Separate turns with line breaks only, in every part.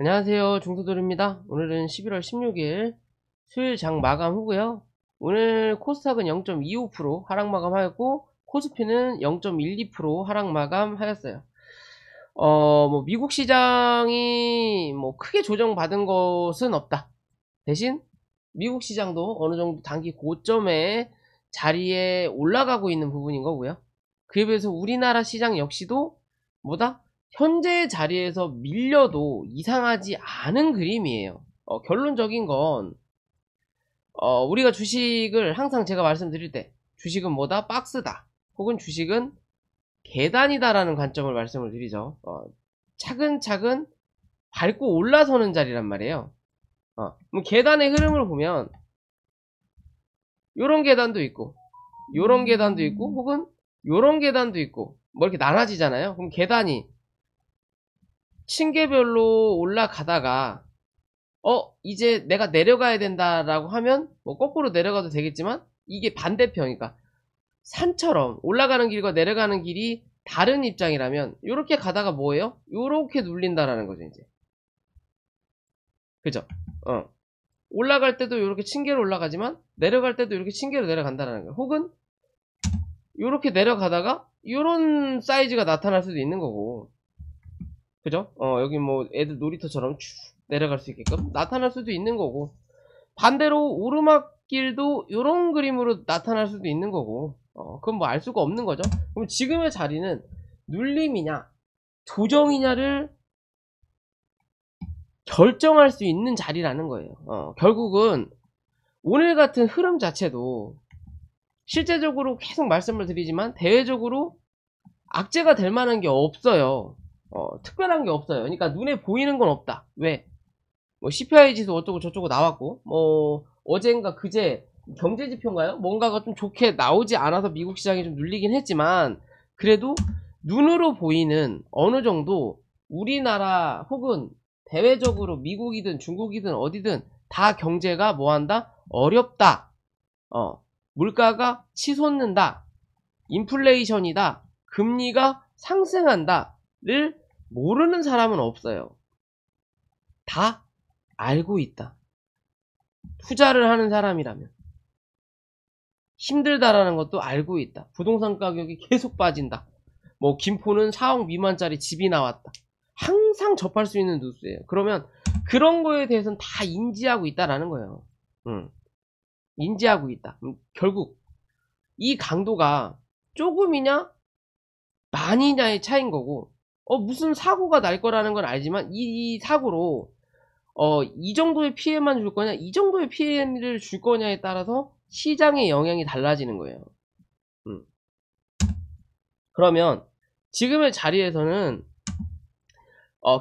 안녕하세요. 중소돌입니다. 오늘은 11월 16일 수요일 장 마감 후고요. 오늘 코스닥은 0.25% 하락 마감하였고 코스피는 0.12% 하락 마감하였어요. 미국 시장이 크게 조정받은 것은 없다. 대신 미국 시장도 어느 정도 단기 고점의 자리에 올라가고 있는 부분인 거고요. 그에 비해서 우리나라 시장 역시도 현재 자리에서 밀려도 이상하지 않은 그림이에요. 결론적인 건 우리가 주식을 항상 제가 말씀드릴 때 주식은 박스다 혹은 주식은 계단이다 라는 관점을 말씀을 드리죠. 차근차근 밟고 올라서는 자리란 말이에요. 계단의 흐름을 보면 요런 계단도 있고 요런 계단도 있고 혹은 요런 계단도 있고 이렇게 나눠지잖아요. 그럼 계단이 층계별로 올라가다가 이제 내가 내려가야 된다라고 하면 거꾸로 내려가도 되겠지만 이게 반대편이니까 산처럼 올라가는 길과 내려가는 길이 다른 입장이라면 요렇게 가다가 뭐예요? 요렇게 눌린다라는 거죠. 이제 그죠? 올라갈 때도 요렇게 층계로 올라가지만 내려갈 때도 이렇게 층계로 내려간다라는 거예요. 혹은 요렇게 내려가다가 요런 사이즈가 나타날 수도 있는 거고, 그죠? 여기 애들 놀이터처럼 쭉 내려갈 수 있게끔 나타날 수도 있는 거고, 반대로 오르막길도 요런 그림으로 나타날 수도 있는 거고, 그건 알 수가 없는 거죠. 그럼 지금의 자리는 눌림이냐 조정이냐를 결정할 수 있는 자리라는 거예요. 결국은 오늘 같은 흐름 자체도 실제적으로 계속 말씀을 드리지만 대외적으로 악재가 될 만한 게 없어요. 특별한 게 없어요. 그러니까 눈에 보이는 건 없다. 왜? CPI 지수 어쩌고 저쩌고 나왔고, 어젠가 그제 경제지표인가요? 뭔가가 좀 좋게 나오지 않아서 미국 시장이 좀 눌리긴 했지만, 그래도 눈으로 보이는 어느 정도 우리나라 혹은 대외적으로 미국이든 중국이든 어디든 다 경제가 뭐한다? 어렵다. 물가가 치솟는다. 인플레이션이다. 금리가 상승한다를 모르는 사람은 없어요. 다 알고 있다. 투자를 하는 사람이라면 힘들다라는 것도 알고 있다. 부동산 가격이 계속 빠진다. 김포는 4억 미만짜리 집이 나왔다. 항상 접할 수 있는 뉴스예요. 그러면 그런 거에 대해서는 다 인지하고 있다라는 거예요. 인지하고 있다. 결국 이 강도가 조금이냐 많이냐의 차이인 거고, 무슨 사고가 날 거라는 건 알지만 이 사고로 이 정도의 피해만 줄 거냐, 이 정도의 피해를 줄 거냐에 따라서 시장의 영향이 달라지는 거예요. 그러면 지금의 자리에서는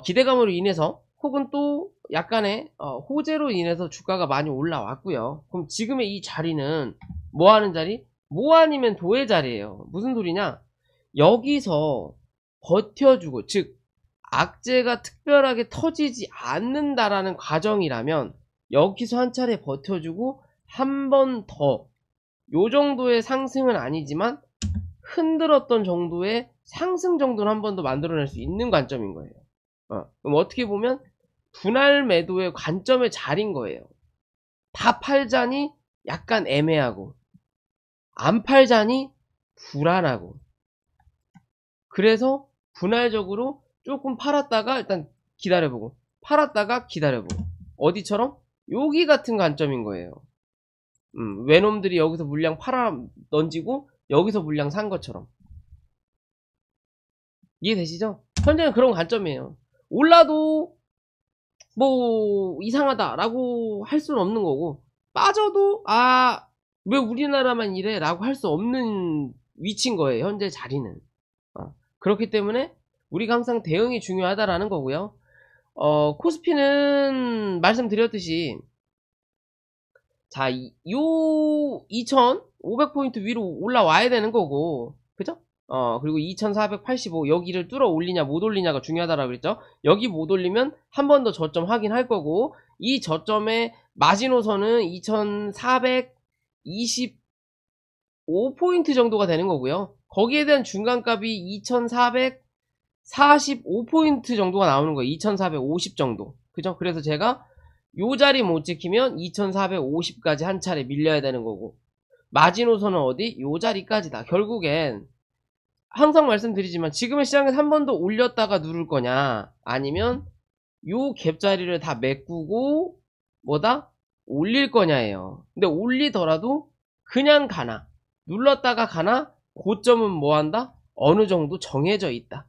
기대감으로 인해서 혹은 또 약간의 호재로 인해서 주가가 많이 올라왔고요. 그럼 지금의 이 자리는 뭐 하는 자리? 뭐 아니면 도의 자리예요. 무슨 소리냐? 여기서 버텨주고, 즉 악재가 특별하게 터지지 않는다라는 과정이라면 여기서 한 차례 버텨주고 한 번 더 요 정도의 상승은 아니지만 흔들었던 정도의 상승 정도는 한 번 더 만들어낼 수 있는 관점인 거예요. 그럼 어떻게 보면 분할 매도의 관점의 자리인 거예요. 다 팔자니 약간 애매하고 안 팔자니 불안하고, 그래서 분할적으로 조금 팔았다가 일단 기다려보고 팔았다가 기다려보고, 어디처럼? 여기 같은 관점인 거예요. 외놈들이 여기서 물량 팔아 던지고 여기서 물량 산 것처럼. 이해되시죠? 현재는 그런 관점이에요. 올라도 이상하다 라고 할 수는 없는 거고, 빠져도 왜 우리나라만 이래 라고 할 수 없는 위치인 거예요. 현재 자리는. 그렇기 때문에 우리가 항상 대응이 중요하다라는 거고요. 코스피는 말씀드렸듯이 자, 요 2500포인트 위로 올라와야 되는 거고, 그죠? 그리고 2485 여기를 뚫어 올리냐 못 올리냐가 중요하다라고 그랬죠. 여기 못 올리면 한 번 더 저점 확인할 거고, 이 저점의 마지노선은 2425포인트 정도가 되는 거고요. 거기에 대한 중간값이 2445포인트 정도가 나오는 거예요. 2450 정도. 그죠? 그래서 제가 요 자리 못 지키면 2450까지 한 차례 밀려야 되는 거고, 마지노선은 어디? 요 자리까지다. 결국엔 항상 말씀드리지만 지금의 시장에서 한 번 더 올렸다가 누를 거냐, 아니면 요 갭자리를 다 메꾸고 뭐다? 올릴 거냐예요. 근데 올리더라도 그냥 가나 눌렀다가 가나, 고점은 뭐한다? 어느 정도 정해져 있다.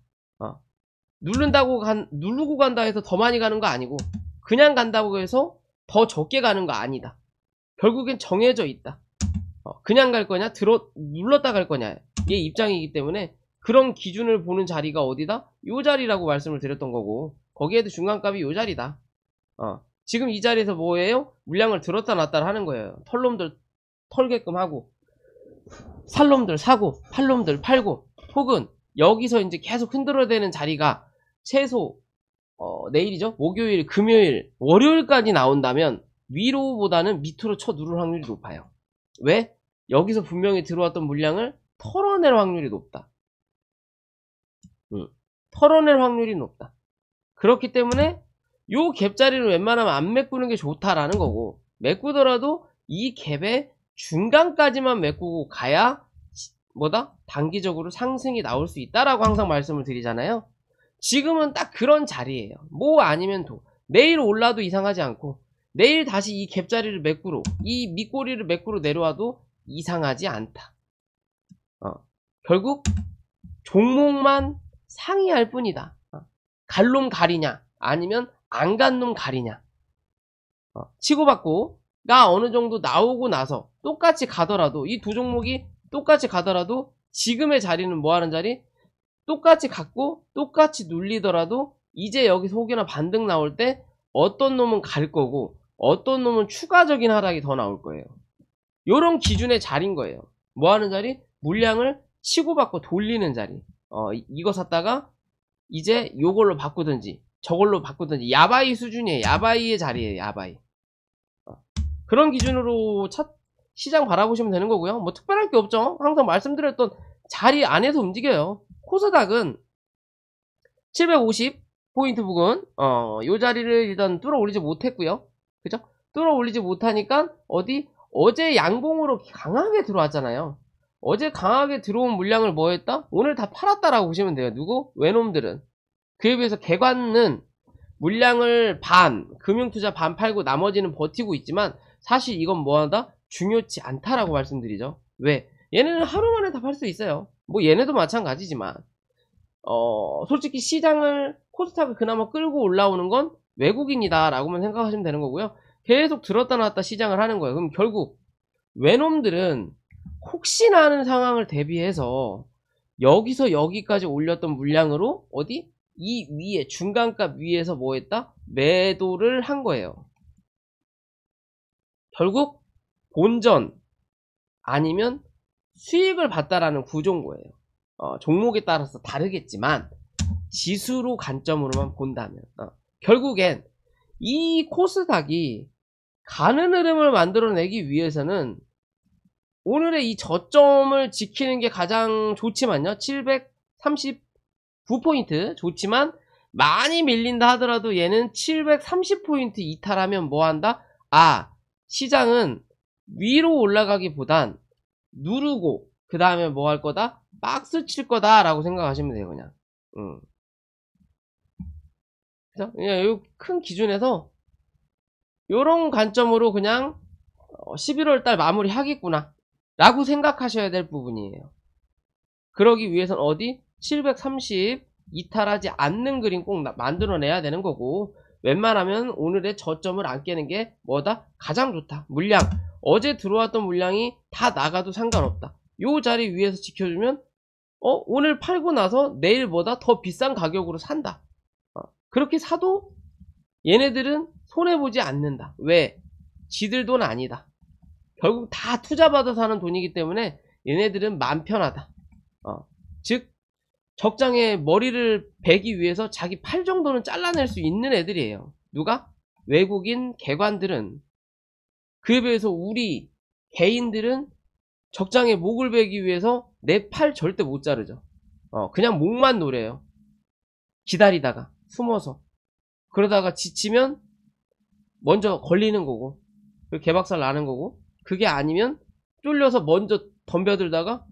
누르고 간다 해서 더 많이 가는 거 아니고, 그냥 간다고 해서 더 적게 가는 거 아니다. 결국엔 정해져 있다. 그냥 갈 거냐, 눌렀다 갈 거냐, 얘 입장이기 때문에 그런 기준을 보는 자리가 어디다? 요 자리라고 말씀을 드렸던 거고, 거기에도 중간값이 요 자리다. 지금 이 자리에서 뭐예요? 물량을 들었다 놨다 하는 거예요. 털놈들 털게끔 하고, 살놈들 사고, 팔놈들 팔고, 혹은 여기서 이제 계속 흔들어대는 자리가 최소 내일이죠? 목요일, 금요일, 월요일까지 나온다면 위로보다는 밑으로 쳐 누를 확률이 높아요. 왜? 여기서 분명히 들어왔던 물량을 털어낼 확률이 높다. 털어낼 확률이 높다. 그렇기 때문에 요 갭자리를 웬만하면 안 메꾸는 게 좋다라는 거고, 메꾸더라도 이 갭의 중간까지만 메꾸고 가야 뭐다? 단기적으로 상승이 나올 수 있다라고 항상 말씀을 드리잖아요. 지금은 딱 그런 자리예요. 뭐 아니면 도. 내일 올라도 이상하지 않고, 내일 다시 이 갭자리를 메꾸로, 이 밑꼬리를 메꾸로 내려와도 이상하지 않다. 결국 종목만 상이할 뿐이다. 갈 놈 가리냐, 아니면 안 간 놈 가리냐. 치고받고가 어느 정도 나오고 나서 똑같이 가더라도, 이 두 종목이 똑같이 가더라도 지금의 자리는 뭐하는 자리? 똑같이 갔고 똑같이 눌리더라도 이제 여기서 혹여나 반등 나올 때 어떤 놈은 갈 거고 어떤 놈은 추가적인 하락이 더 나올 거예요. 요런 기준의 자리인 거예요. 뭐하는 자리? 물량을 치고받고 돌리는 자리. 이거 샀다가 이제 요걸로 바꾸든지 저걸로 바꾸든지, 야바이 수준이에요. 야바이의 자리예요. 야바이. 그런 기준으로 시장 바라보시면 되는 거고요. 뭐 특별할 게 없죠. 항상 말씀드렸던 자리 안에서 움직여요. 코스닥은 750포인트 부근, 요 자리를 일단 뚫어 올리지 못했고요. 그죠? 뚫어 올리지 못하니까 어제 양봉으로 강하게 들어왔잖아요. 어제 강하게 들어온 물량을 뭐 했다? 오늘 다 팔았다라고 보시면 돼요. 누구? 외놈들은. 그에 비해서 개관은 물량을 금융투자 반 팔고 나머지는 버티고 있지만, 사실 이건 뭐하다? 중요치 않다라고 말씀드리죠. 왜? 얘네는 하루 만에 다 팔 수 있어요. 뭐 얘네도 마찬가지지만, 솔직히 코스닥을 그나마 끌고 올라오는 건 외국인이다 라고만 생각하시면 되는 거고요. 계속 들었다 놨다 시장을 하는 거예요. 그럼 결국 외놈들은 혹시나 하는 상황을 대비해서 여기서 여기까지 올렸던 물량으로 이 위에 중간값 위에서 뭐 했다? 매도를 한 거예요. 결국 본전 아니면 수익을 봤다라는 구조인 거예요. 종목에 따라서 다르겠지만 지수로 관점으로만 본다면 결국엔 이 코스닥이 가는 흐름을 만들어내기 위해서는 오늘의 이 저점을 지키는 게 가장 좋지만요. 739포인트 좋지만, 많이 밀린다 하더라도 얘는 730포인트 이탈하면 뭐한다? 시장은 위로 올라가기보단 누르고 그 다음에 뭐 할 거다? 박스 칠 거다 라고 생각하시면 돼요. 그냥 그죠? 그냥 요 큰 기준에서 요런 관점으로 그냥 11월달 마무리 하겠구나 라고 생각하셔야 될 부분이에요. 그러기 위해서는 730 이탈하지 않는 그림 꼭 만들어내야 되는 거고, 웬만하면 오늘의 저점을 안 깨는 게 뭐다? 가장 좋다. 물량, 어제 들어왔던 물량이 다 나가도 상관없다. 요 자리 위에서 지켜주면 오늘 팔고 나서 내일보다 더 비싼 가격으로 산다. 그렇게 사도 얘네들은 손해보지 않는다. 왜? 지들 돈 아니다. 결국 다 투자받아서 하는 돈이기 때문에 얘네들은 맘 편하다. 즉 적장에 머리를 베기 위해서 자기 팔 정도는 잘라낼 수 있는 애들이에요. 누가? 외국인 개관들은. 그에 비해서 우리 개인들은 적장에 목을 베기 위해서 내 팔 절대 못 자르죠. 그냥 목만 노려요. 기다리다가 숨어서. 그러다가 지치면 먼저 걸리는 거고, 개박살 나는 거고, 그게 아니면 쫄려서 먼저 덤벼들다가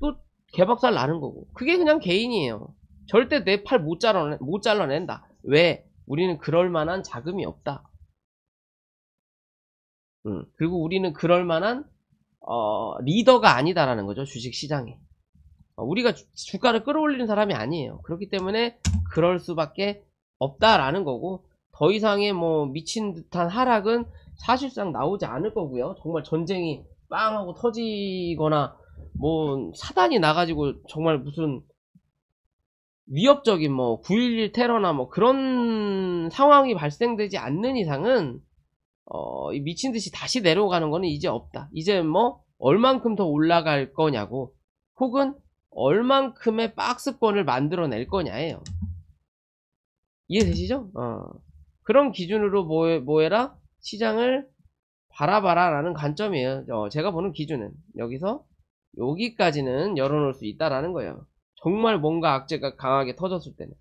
또 개박살 나는 거고. 그게 그냥 개인이에요. 절대 내 팔 못 잘라낸다. 왜? 우리는 그럴 만한 자금이 없다. 그리고 우리는 그럴 만한 리더가 아니다라는 거죠. 주식시장에. 우리가 주가를 끌어올리는 사람이 아니에요. 그렇기 때문에 그럴 수밖에 없다라는 거고, 더 이상의 뭐 미친 듯한 하락은 사실상 나오지 않을 거고요. 정말 전쟁이 빵 하고 터지거나 뭐 사단이 나가지고 정말 무슨 위협적인 뭐 9.11 테러나 뭐 그런 상황이 발생되지 않는 이상은 미친듯이 다시 내려가는 거는 이제 없다. 이제 뭐 얼만큼 더 올라갈 거냐고, 혹은 얼만큼의 박스권을 만들어낼 거냐예요. 이해되시죠? 그런 기준으로 뭐해라? 시장을 바라봐라 라는 관점이에요. 제가 보는 기준은 여기서 여기까지는 열어놓을 수 있다라는 거예요. 정말 뭔가 악재가 강하게 터졌을 때는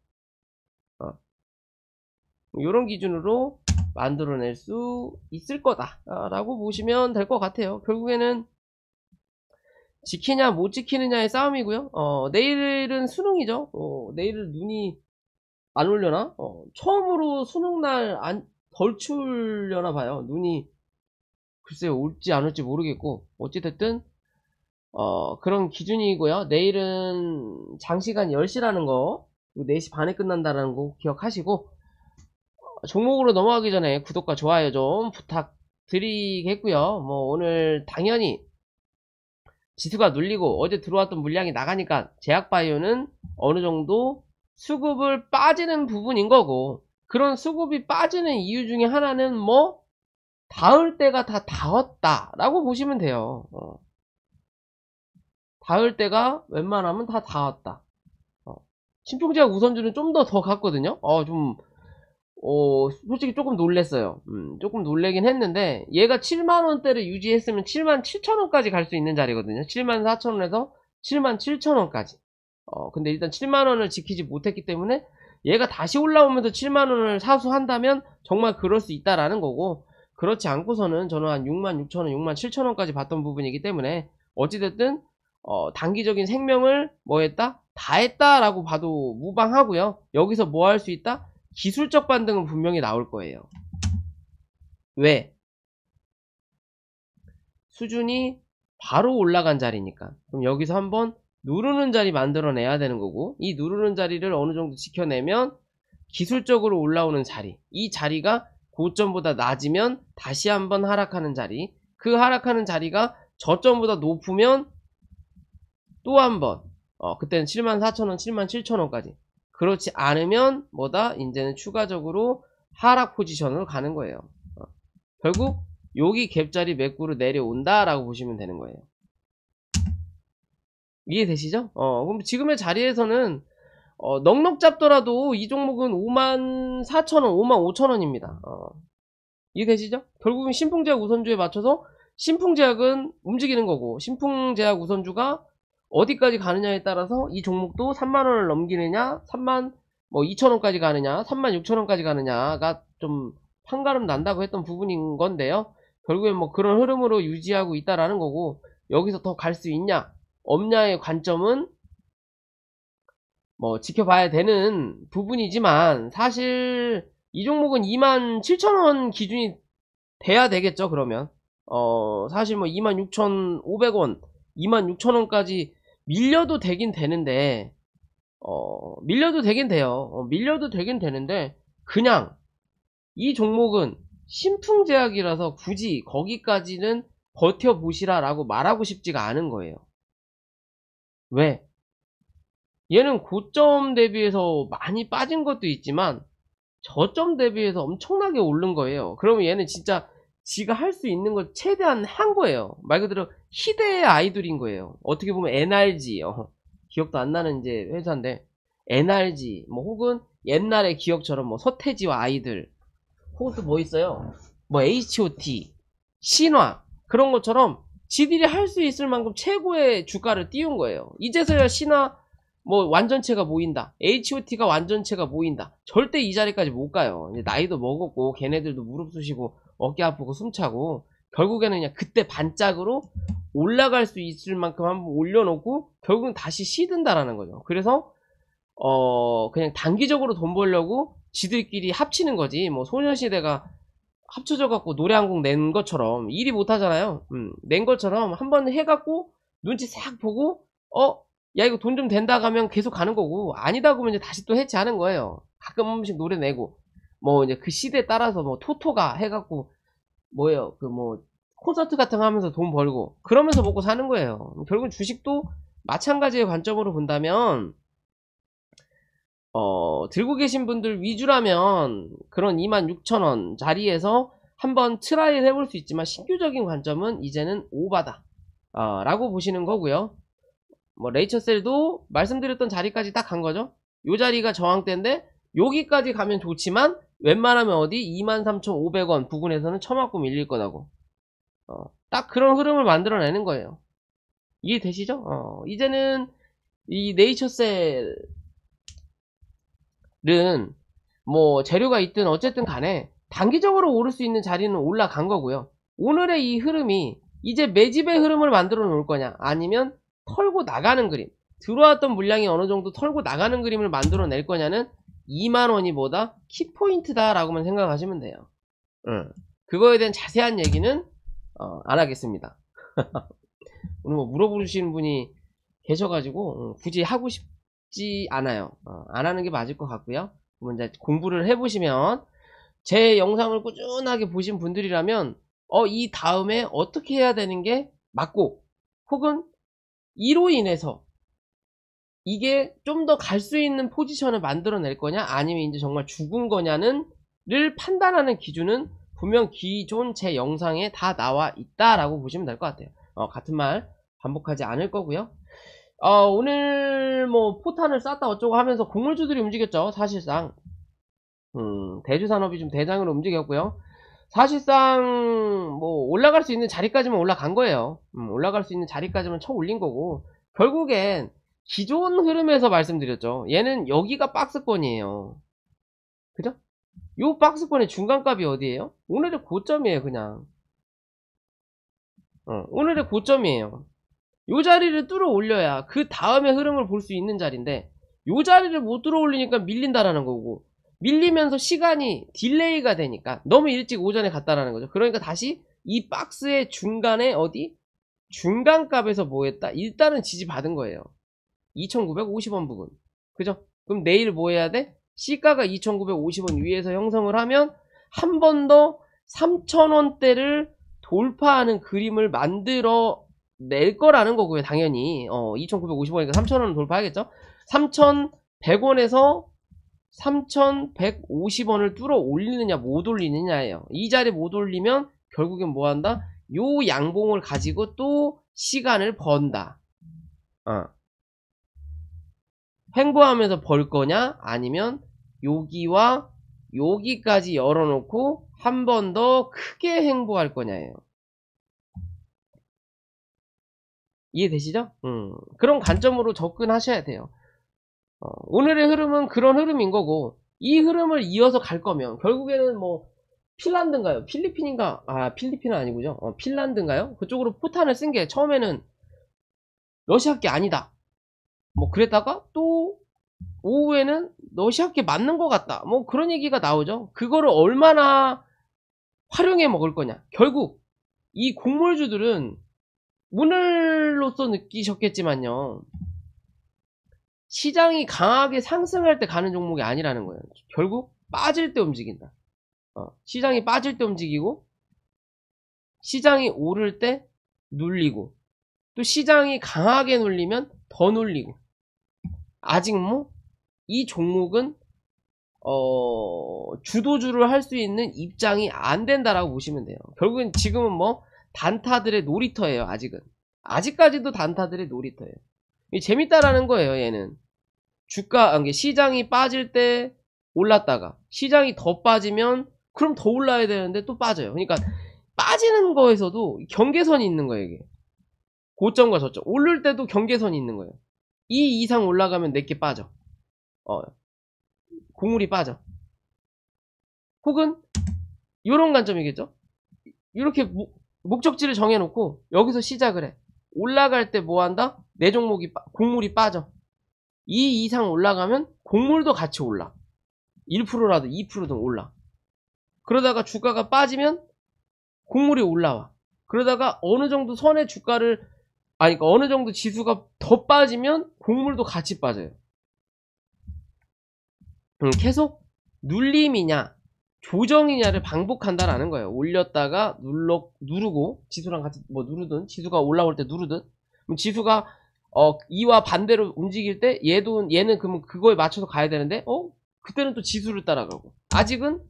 이런 기준으로 만들어낼 수 있을 거다 라고 보시면 될 것 같아요. 결국에는 지키냐 못 지키느냐의 싸움이고요. 내일은 수능이죠. 내일은 눈이 안 올려나? 처음으로 수능날 덜 추려나 봐요. 눈이 글쎄요, 올지 안 올지 모르겠고, 어찌됐든 그런 기준이고요. 내일은 장시간 10시라는 거, 4시 반에 끝난다는 거 기억하시고, 종목으로 넘어가기 전에 구독과 좋아요 좀 부탁드리겠고요. 뭐 오늘 당연히 지수가 눌리고 어제 들어왔던 물량이 나가니까 제약바이오는 어느정도 수급을 빠지는 부분인 거고, 그런 수급이 빠지는 이유 중에 하나는 뭐 닿을 때가 다 닿았다 라고 보시면 돼요. 닿을 때가 웬만하면 다 닿았다. 신풍제약 우선주는 좀 더 갔거든요. 솔직히 조금 놀랬어요. 조금 놀래긴 했는데, 얘가 7만원대를 유지했으면 77,000원까지 갈 수 있는 자리거든요. 74,000원에서 77,000원까지. 근데 일단 7만원을 지키지 못했기 때문에 얘가 다시 올라오면서 7만원을 사수한다면 정말 그럴 수 있다라는 거고, 그렇지 않고서는 저는 한 66,000원, 67,000원까지 봤던 부분이기 때문에 어찌됐든 단기적인 생명을 뭐 했다? 다 했다라고 봐도 무방하고요. 여기서 뭐 할 수 있다? 기술적 반등은 분명히 나올 거예요. 왜? 수준이 바로 올라간 자리니까. 그럼 여기서 한번 누르는 자리 만들어내야 되는 거고, 이 누르는 자리를 어느 정도 지켜내면 기술적으로 올라오는 자리, 이 자리가 고점보다 낮으면 다시 한번 하락하는 자리, 그 하락하는 자리가 저점보다 높으면 또 한번 그때는 74,000원, 77,000원까지. 그렇지 않으면 뭐다? 이제는 추가적으로 하락 포지션으로 가는 거예요. 결국 여기 갭자리 매꾸로 내려온다 라고 보시면 되는 거예요. 이해되시죠? 그럼 지금의 자리에서는 넉넉 잡더라도 이 종목은 54,000원, 55,000원입니다. 이해되시죠? 결국은 신풍제약 우선주에 맞춰서 신풍제약은 움직이는 거고, 신풍제약 우선주가 어디까지 가느냐에 따라서 이 종목도 3만원을 넘기느냐, 32,000원까지 가느냐, 36,000원까지 가느냐가 좀 판가름 난다고 했던 부분인 건데요. 결국엔 뭐 그런 흐름으로 유지하고 있다라는 거고, 여기서 더 갈 수 있냐 없냐의 관점은 뭐 지켜봐야 되는 부분이지만, 사실 이 종목은 27,000원 기준이 돼야 되겠죠. 그러면 사실 뭐 26,500원, 26,000원까지 밀려도 되긴 되는데, 밀려도 되긴 돼요. 밀려도 되긴 되는데, 그냥 이 종목은 신풍제약이라서 굳이 거기까지는 버텨보시라 라고 말하고 싶지가 않은 거예요. 왜? 얘는 고점 대비해서 많이 빠진 것도 있지만 저점 대비해서 엄청나게 오른 거예요. 그러면 얘는 진짜 지가 할 수 있는 걸 최대한 한 거예요. 말 그대로 희대의 아이돌인 거예요. 어떻게 보면 NRG, 기억도 안 나는 이제 회사인데, NRG 뭐 혹은 옛날의 기억처럼 뭐 서태지와 아이들, 혹은 또 뭐 있어요? 뭐 H.O.T, 신화, 그런 것처럼 지들이 할 수 있을 만큼 최고의 주가를 띄운 거예요. 이제서야 신화 뭐 완전체가 모인다. HOT가 완전체가 모인다. 절대 이 자리까지 못 가요. 이제 나이도 먹었고 걔네들도 무릎 쑤시고 어깨 아프고 숨차고 결국에는 그냥 그때 반짝으로 올라갈 수 있을 만큼 한번 올려놓고 결국은 다시 시든다라는 거죠. 그래서 그냥 단기적으로 돈 벌려고 지들끼리 합치는 거지. 뭐 소녀시대가 합쳐져 갖고 노래 한 곡 낸 것처럼 일이 못 하잖아요. 낸 것처럼 한번 해갖고 눈치 싹 보고 야 이거 돈 좀 된다 가면 계속 가는 거고 아니다 그러면 이제 다시 또 해체하는 거예요. 가끔 한 번씩 노래 내고 뭐 이제 그 시대에 따라서 뭐 토토가 해갖고 뭐예요 그 뭐 콘서트 같은 거 하면서 돈 벌고 그러면서 먹고 사는 거예요. 결국 주식도 마찬가지의 관점으로 본다면 들고 계신 분들 위주라면 그런 26,000원 자리에서 한번 트라이를 해볼 수 있지만 신규적인 관점은 이제는 오바다 라고 보시는 거고요. 뭐 레이처셀도 말씀드렸던 자리까지 딱 간 거죠. 요 자리가 저항대인데 여기까지 가면 좋지만 웬만하면 어디 23,500원 부근에서는 처맞고 밀릴 거라고 딱 그런 흐름을 만들어내는 거예요. 이해되시죠? 이제는 이 네이처셀은 뭐 재료가 있든 어쨌든 간에 단기적으로 오를 수 있는 자리는 올라간 거고요. 오늘의 이 흐름이 이제 매집의 흐름을 만들어 놓을 거냐 아니면 털고 나가는 그림, 들어왔던 물량이 어느 정도 털고 나가는 그림을 만들어 낼 거냐는 2만원이 보다 키포인트다 라고만 생각하시면 돼요. 그거에 대한 자세한 얘기는 안 하겠습니다. 오늘 뭐 물어보시는 분이 계셔가지고 굳이 하고 싶지 않아요. 안 하는 게 맞을 것 같고요. 그러면 이제 공부를 해보시면 제 영상을 꾸준하게 보신 분들이라면 이 다음에 어떻게 해야 되는 게 맞고 혹은 이로 인해서 이게 좀 더 갈 수 있는 포지션을 만들어낼 거냐 아니면 이제 정말 죽은 거냐는 를 판단하는 기준은 분명 기존 제 영상에 다 나와 있다라고 보시면 될 것 같아요. 같은 말 반복하지 않을 거고요. 오늘 뭐 포탄을 쌌다 어쩌고 하면서 곡물주들이 움직였죠. 사실상 대주산업이 좀 대장으로 움직였고요. 사실상 뭐 올라갈 수 있는 자리까지만 올라간 거예요. 올라갈 수 있는 자리까지만 쳐 올린 거고 결국엔 기존 흐름에서 말씀드렸죠. 얘는 여기가 박스권이에요. 그죠? 요 박스권의 중간값이 어디예요? 오늘의 고점이에요. 그냥 오늘의 고점이에요. 요 자리를 뚫어 올려야 그 다음에 흐름을 볼 수 있는 자리인데 요 자리를 못 뚫어 올리니까 밀린다라는 거고 밀리면서 시간이 딜레이가 되니까 너무 일찍 오전에 갔다라는 거죠. 그러니까 다시 이 박스의 중간에 어디? 중간값에서 뭐 했다? 일단은 지지받은 거예요. 2,950원 부분. 그죠? 그럼 내일 뭐 해야 돼? C가가 2,950원 위에서 형성을 하면 한 번 더 3,000원대를 돌파하는 그림을 만들어 낼 거라는 거고요. 당연히 2,950원이니까 3,000원을 돌파하겠죠. 3,100원에서 3,150원을 뚫어 올리느냐 못 올리느냐예요. 이 자리 못 올리면 결국엔 뭐 한다? 요 양봉을 가지고 또 시간을 번다. 횡보하면서 벌 거냐 아니면 여기와 여기까지 열어놓고 한 번 더 크게 횡보할 거냐예요. 이해되시죠? 그런 관점으로 접근하셔야 돼요. 오늘의 흐름은 그런 흐름인 거고 이 흐름을 이어서 갈 거면 결국에는 뭐 핀란드인가요? 필리핀인가? 필리핀은 아니고요. 핀란드인가요? 그쪽으로 포탄을 쓴 게 처음에는 러시아께 아니다. 뭐 그랬다가 또 오후에는 러시아께 맞는 것 같다. 뭐 그런 얘기가 나오죠. 그거를 얼마나 활용해 먹을 거냐. 결국 이 곡물주들은 오늘로서 느끼셨겠지만요. 시장이 강하게 상승할 때 가는 종목이 아니라는 거예요. 결국 빠질 때 움직인다. 시장이 빠질 때 움직이고 시장이 오를 때 눌리고 또 시장이 강하게 눌리면 더 눌리고 아직 뭐 이 종목은 주도주를 할 수 있는 입장이 안 된다라고 보시면 돼요. 결국엔 지금은 뭐 단타들의 놀이터예요. 아직까지도 단타들의 놀이터예요. 재밌다라는 거예요. 얘는 주가 시장이 빠질 때 올랐다가 시장이 더 빠지면 그럼 더 올라야 되는데 또 빠져요. 그러니까 빠지는 거에서도 경계선이 있는 거예요. 이게 고점과 저점 오를 때도 경계선이 있는 거예요. 이 이상 올라가면 내게 빠져. 곡물이 빠져. 혹은 요런 관점이겠죠. 이렇게 목적지를 정해놓고 여기서 시작을 해. 올라갈 때 뭐한다? 내 종목이 곡물이 빠져. 이 이상 올라가면 곡물도 같이 올라. 1%라도 2%든 올라. 그러다가 주가가 빠지면 곡물이 올라와. 그러다가 어느 정도 선의 주가를 그러니까 어느 정도 지수가 더 빠지면 곡물도 같이 빠져요. 계속 눌림이냐 조정이냐를 반복한다라는 거예요. 올렸다가 누르고 지수랑 같이 뭐 누르든 지수가 올라올 때 누르든 그럼 지수가 이와 반대로 움직일 때 얘는 그러면 그거에 맞춰서 가야 되는데 그때는 또 지수를 따라가고 아직은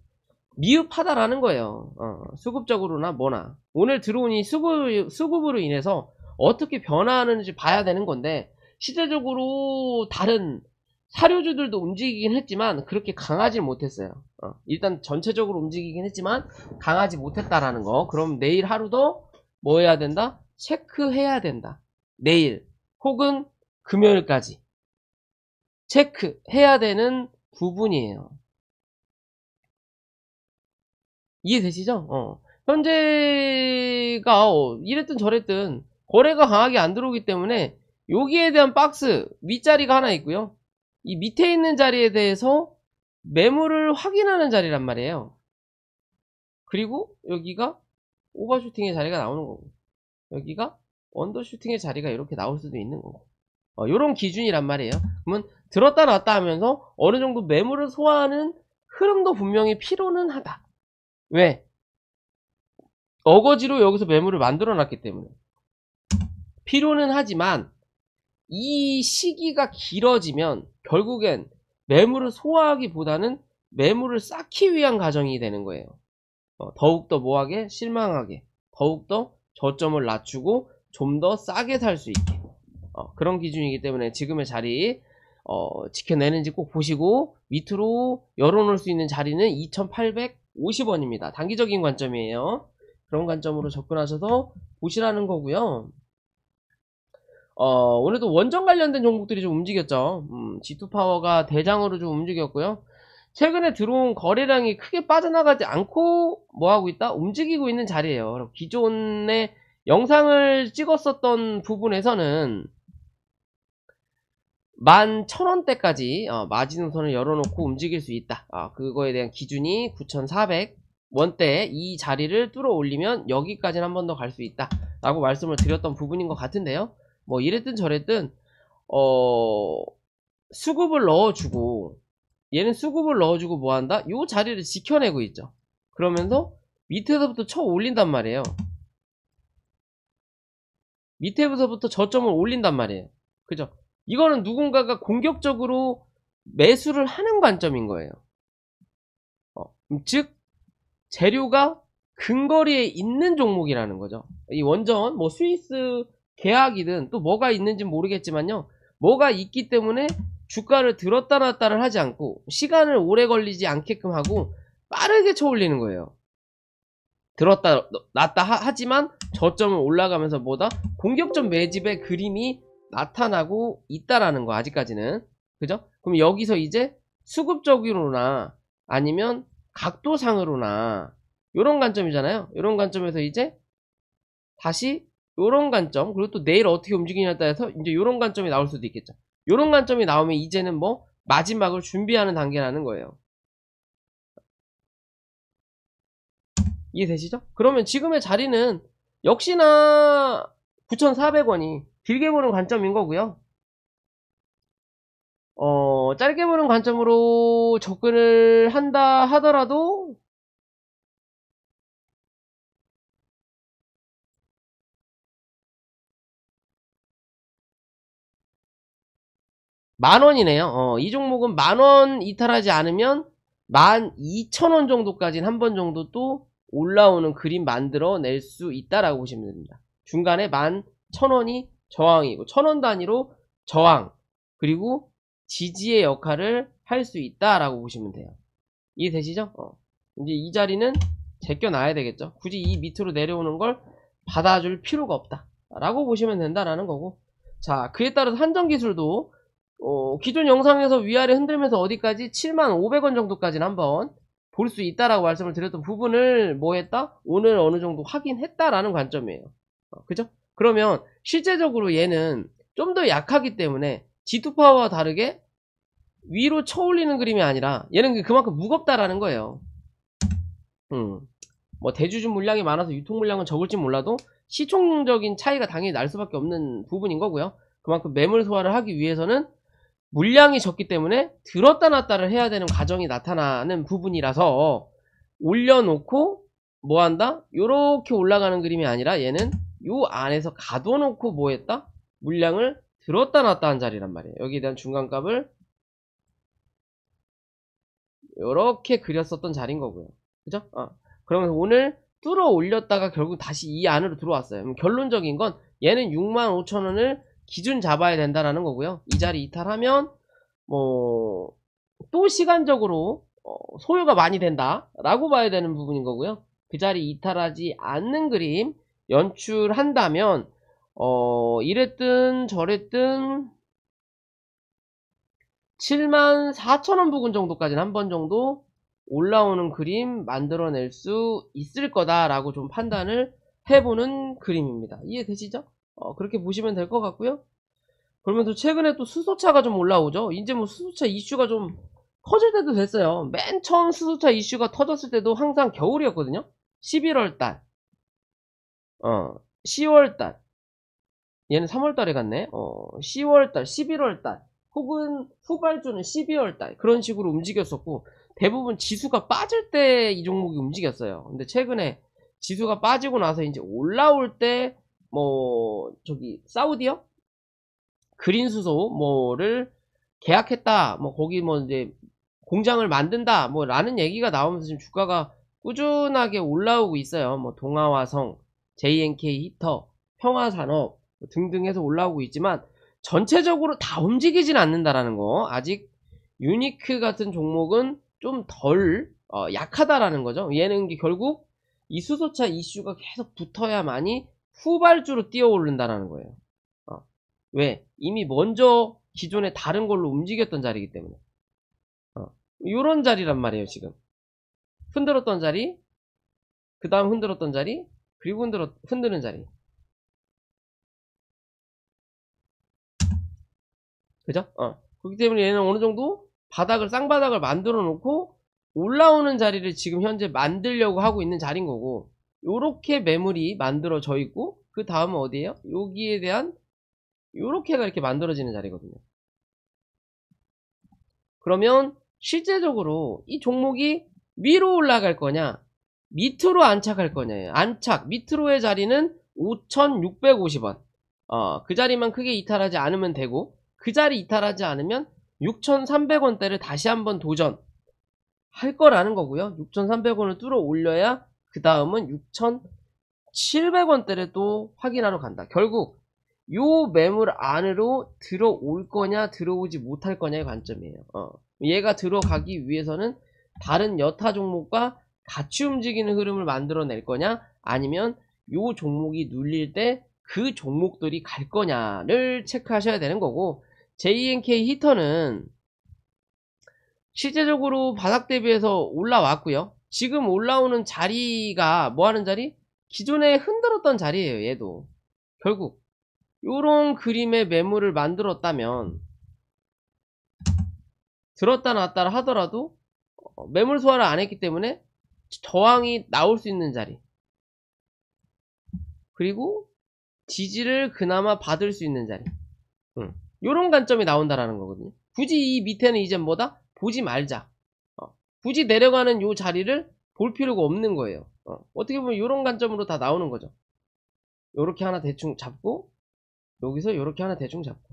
미흡하다라는 거예요. 수급적으로나 뭐나 오늘 들어온 이 수급으로 인해서 어떻게 변화하는지 봐야 되는 건데 시대적으로 다른 사료주들도 움직이긴 했지만 그렇게 강하지 못했어요. 일단 전체적으로 움직이긴 했지만 강하지 못했다라는 거. 그럼 내일 하루도 뭐 해야 된다? 체크해야 된다. 내일 혹은 금요일까지 체크해야 되는 부분이에요. 이해되시죠? 현재가 이랬든 저랬든 거래가 강하게 안 들어오기 때문에 여기에 대한 박스 윗자리가 하나 있고요. 이 밑에 있는 자리에 대해서 매물을 확인하는 자리란 말이에요. 그리고 여기가 오버슈팅의 자리가 나오는 거고 여기가 언더슈팅의 자리가 이렇게 나올 수도 있는 거고 요런 기준이란 말이에요. 그러면 들었다 놨다 하면서 어느 정도 매물을 소화하는 흐름도 분명히 필요는 하다. 왜? 어거지로 여기서 매물을 만들어 놨기 때문에 필요는 하지만 이 시기가 길어지면 결국엔 매물을 소화하기보다는 매물을 쌓기 위한 과정이 되는 거예요. 더욱더 뭐하게? 실망하게 더욱더 저점을 낮추고 좀 더 싸게 살 수 있게 그런 기준이기 때문에 지금의 자리 지켜내는지 꼭 보시고 밑으로 열어놓을 수 있는 자리는 2850원입니다. 단기적인 관점이에요. 그런 관점으로 접근하셔서 보시라는 거고요. 오늘도 원전 관련된 종목들이 좀 움직였죠. G2파워가 대장으로 좀 움직였고요. 최근에 들어온 거래량이 크게 빠져나가지 않고 뭐하고 있다? 움직이고 있는 자리예요. 기존에 영상을 찍었었던 부분에서는 11,000원대까지 마지노선을 열어놓고 움직일 수 있다. 그거에 대한 기준이 9,400원대 이 자리를 뚫어 올리면 여기까지는 한 번 더 갈 수 있다 라고 말씀을 드렸던 부분인 것 같은데요. 뭐 이랬든 저랬든 수급을 넣어주고 얘는 수급을 넣어주고 뭐한다? 요 자리를 지켜내고 있죠. 그러면서 밑에서부터 쳐 올린단 말이에요. 밑에서부터 저점을 올린단 말이에요. 그죠? 이거는 누군가가 공격적으로 매수를 하는 관점인 거예요. 즉 재료가 근거리에 있는 종목이라는 거죠. 이 원전 뭐 스위스 계약이든 또 뭐가 있는지 모르겠지만요. 뭐가 있기 때문에 주가를 들었다 놨다를 하지 않고 시간을 오래 걸리지 않게끔 하고 빠르게 쳐올리는 거예요. 들었다 놨다 하지만 저점을 올라가면서 뭐다? 공격적 매집의 그림이 나타나고 있다라는 거 아직까지는. 그죠? 그럼 여기서 이제 수급적으로나 아니면 각도상으로나 요런 관점이잖아요. 요런 관점에서 이제 다시 요런 관점 그리고 또 내일 어떻게 움직이냐에 따라서 이제 요런 관점이 나올 수도 있겠죠. 요런 관점이 나오면 이제는 뭐 마지막을 준비하는 단계라는 거예요. 이해되시죠? 그러면 지금의 자리는 역시나 9,400원이 길게 보는 관점인 거고요. 짧게 보는 관점으로 접근을 한다 하더라도 만원이네요. 이 종목은 만원 이탈하지 않으면 12,000원 정도까지는 한 번 정도 또 올라오는 그림 만들어 낼 수 있다라고 보시면 됩니다. 중간에 11,000원이 저항이고 1,000원 단위로 저항 그리고 지지의 역할을 할 수 있다라고 보시면 돼요. 이해되시죠? 이제 이 자리는 제껴놔야 되겠죠. 굳이 이 밑으로 내려오는 걸 받아줄 필요가 없다 라고 보시면 된다라는 거고 자, 그에 따라서 한정기술도 기존 영상에서 위아래 흔들면서 어디까지 75,000원 정도까지는 한번 볼 수 있다라고 말씀을 드렸던 부분을 뭐 했다? 오늘 어느 정도 확인했다라는 관점이에요. 그죠? 그러면 실제적으로 얘는 좀 더 약하기 때문에 G2 파워와 다르게 위로 쳐올리는 그림이 아니라 얘는 그만큼 무겁다라는 거예요. 뭐 대주주 물량이 많아서 유통 물량은 적을지 몰라도 시총적인 차이가 당연히 날 수밖에 없는 부분인 거고요. 그만큼 매물 소화를 하기 위해서는 물량이 적기 때문에 들었다 놨다를 해야 되는 과정이 나타나는 부분이라서 올려놓고 뭐 한다? 요렇게 올라가는 그림이 아니라 얘는 요 안에서 가둬놓고 뭐 했다? 물량을 들었다 놨다 한 자리란 말이에요. 여기에 대한 중간값을 요렇게 그렸었던 자리인 거고요. 그죠? 그러면 오늘 뚫어 올렸다가 결국 다시 이 안으로 들어왔어요. 그럼 결론적인 건 얘는 65,000원을 기준 잡아야 된다라는 거고요. 이 자리 이탈하면 뭐 또 시간적으로 소요가 많이 된다 라고 봐야 되는 부분인 거고요. 그 자리 이탈하지 않는 그림 연출한다면 이랬든 저랬든 74,000원 부근 정도까지는 한 번 정도 올라오는 그림 만들어낼 수 있을 거다라고 좀 판단을 해보는 그림입니다. 이해되시죠? 그렇게 보시면 될 것 같고요. 그러면서 최근에 또 수소차가 좀 올라오죠. 이제 뭐 수소차 이슈가 좀 터질 때도 됐어요. 맨 처음 수소차 이슈가 터졌을 때도 항상 겨울이었거든요. 11월달 10월달 얘는 3월달에 갔네. 10월달 11월달 혹은 후발주는 12월달 그런 식으로 움직였었고 대부분 지수가 빠질 때 이 종목이 움직였어요. 근데 최근에 지수가 빠지고 나서 이제 올라올 때 뭐 저기 사우디요? 그린수소 뭐를 계약했다. 뭐 거기 뭐 이제 공장을 만든다. 뭐 라는 얘기가 나오면서 지금 주가가 꾸준하게 올라오고 있어요. 뭐 동아화성, JNK 히터, 평화산업 등등 해서 올라오고 있지만 전체적으로 다 움직이진 않는다라는 거. 아직 유니크 같은 종목은 좀 덜 약하다라는 거죠. 얘는 결국 이 수소차 이슈가 계속 붙어야만이 후발주로 뛰어 오른다라는 거예요. 왜? 이미 먼저 기존에 다른 걸로 움직였던 자리이기 때문에. 요런 자리란 말이에요, 지금. 흔들었던 자리, 그 다음 흔들었던 자리, 그리고 흔드는 자리. 그죠? 그렇기 때문에 얘는 어느 정도 쌍바닥을 만들어 놓고 올라오는 자리를 지금 현재 만들려고 하고 있는 자리인 거고, 요렇게 매물이 만들어져 있고, 그 다음은 어디에요? 여기에 대한 요렇게가 이렇게 만들어지는 자리거든요. 그러면 실제적으로 이 종목이 위로 올라갈 거냐 밑으로 안착할 거냐예요. 안착 밑으로의 자리는 5,650원. 그 자리만 크게 이탈하지 않으면 되고 그 자리 이탈하지 않으면 6,300원대를 다시 한번 도전할 거라는 거고요. 6,300원을 뚫어 올려야 그 다음은 6,700원대를 또 확인하러 간다. 결국 요 매물 안으로 들어올 거냐 들어오지 못할 거냐의 관점이에요. 얘가 들어가기 위해서는 다른 여타 종목과 같이 움직이는 흐름을 만들어낼 거냐 아니면 요 종목이 눌릴 때 그 종목들이 갈 거냐를 체크하셔야 되는 거고, JNK 히터는 실제적으로 바닥 대비해서 올라왔고요. 지금 올라오는 자리가 뭐 하는 자리? 기존에 흔들었던 자리예요. 얘도 결국 요런 그림의 매물을 만들었다면 들었다 놨다 하더라도 매물 소화를 안 했기 때문에 저항이 나올 수 있는 자리, 그리고 지지를 그나마 받을 수 있는 자리, 요런 관점이 나온다라는 거거든요. 굳이 이 밑에는 이제 뭐다? 보지 말자. 굳이 내려가는 요 자리를 볼 필요가 없는 거예요. 어떻게 보면 요런 관점으로 다 나오는 거죠. 요렇게 하나 대충 잡고 여기서 요렇게 하나 대충 잡고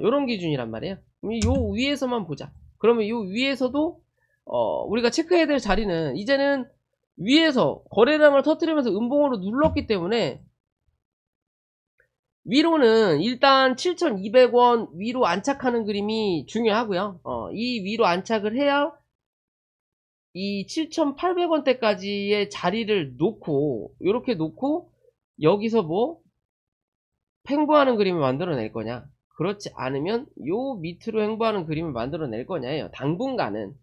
요런 기준이란 말이에요. 요 위에서만 보자. 그러면 요 위에서도 우리가 체크해야 될 자리는 이제는 위에서 거래량을 터뜨리면서 음봉으로 눌렀기 때문에 위로는 일단 7,200원 위로 안착하는 그림이 중요하고요. 이 위로 안착을 해야 이 7,800원대까지의 자리를 놓고 이렇게 놓고 여기서 뭐 횡보하는 그림을 만들어낼 거냐, 그렇지 않으면 요 밑으로 횡보하는 그림을 만들어낼 거냐예요. 당분간은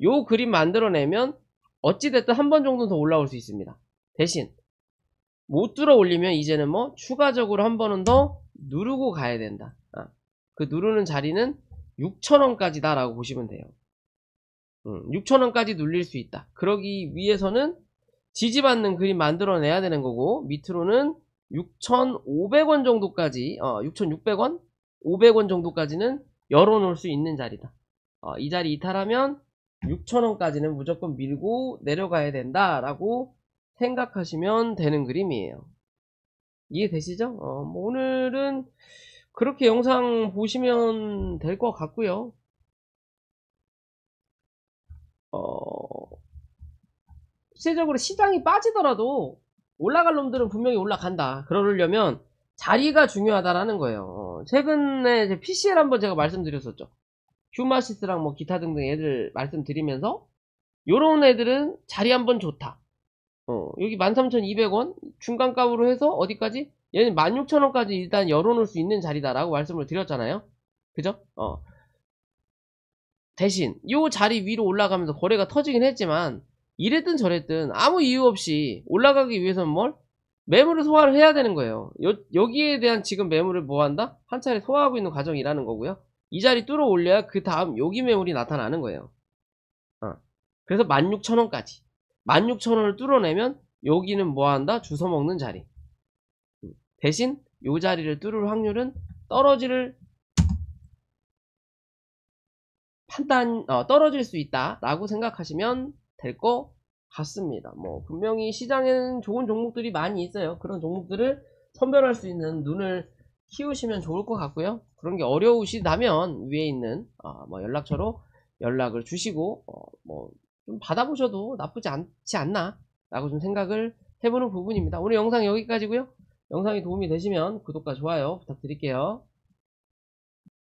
요 그림 만들어내면 어찌됐든 한 번 정도 더 올라올 수 있습니다. 대신 못 들어 올리면 이제는 뭐 추가적으로 한 번은 더 누르고 가야 된다. 그 누르는 자리는 6,000원까지다 라고 보시면 돼요. 6,000원까지 눌릴 수 있다. 그러기 위해서는 지지받는 그림 만들어내야 되는 거고, 밑으로는 6,500원 정도까지 6,600원? 500원 정도까지는 열어놓을 수 있는 자리다. 이 자리 이탈하면 6,000원까지는 무조건 밀고 내려가야 된다 라고 생각하시면 되는 그림이에요. 이해되시죠? 뭐 오늘은 그렇게 영상 보시면 될 것 같고요. 실제적으로 시장이 빠지더라도 올라갈 놈들은 분명히 올라간다. 그러려면 자리가 중요하다라는 거예요. 최근에 이제 PCL 한번 제가 말씀드렸었죠. 휴마시스랑 뭐 기타 등등 애들 말씀드리면서 요런 애들은 자리 한번 좋다. 여기 13,200원 중간값으로 해서 어디까지? 얘는 16,000원까지 일단 열어놓을 수 있는 자리다라고 말씀을 드렸잖아요. 그죠? 대신 요 자리 위로 올라가면서 거래가 터지긴 했지만, 이랬든 저랬든 아무 이유 없이 올라가기 위해서는 뭘? 매물을 소화를 해야 되는 거예요. 여기에 대한 지금 매물을 뭐 한다? 한 차례 소화하고 있는 과정이라는 거고요. 이 자리 뚫어 올려야 그 다음 여기 매물이 나타나는 거예요. 그래서 16,000원까지 16,000원을 뚫어내면 여기는 뭐 한다? 주워 먹는 자리. 대신 요 자리를 뚫을 확률은 떨어질 수 있다 라고 생각하시면 될 것 같습니다. 뭐 분명히 시장에는 좋은 종목들이 많이 있어요. 그런 종목들을 선별할 수 있는 눈을 키우시면 좋을 것 같고요. 그런 게 어려우시다면 위에 있는 뭐 연락처로 연락을 주시고 뭐 좀 받아보셔도 나쁘지 않지 않나 라고 좀 생각을 해보는 부분입니다. 오늘 영상 여기까지고요. 영상이 도움이 되시면 구독과 좋아요 부탁드릴게요.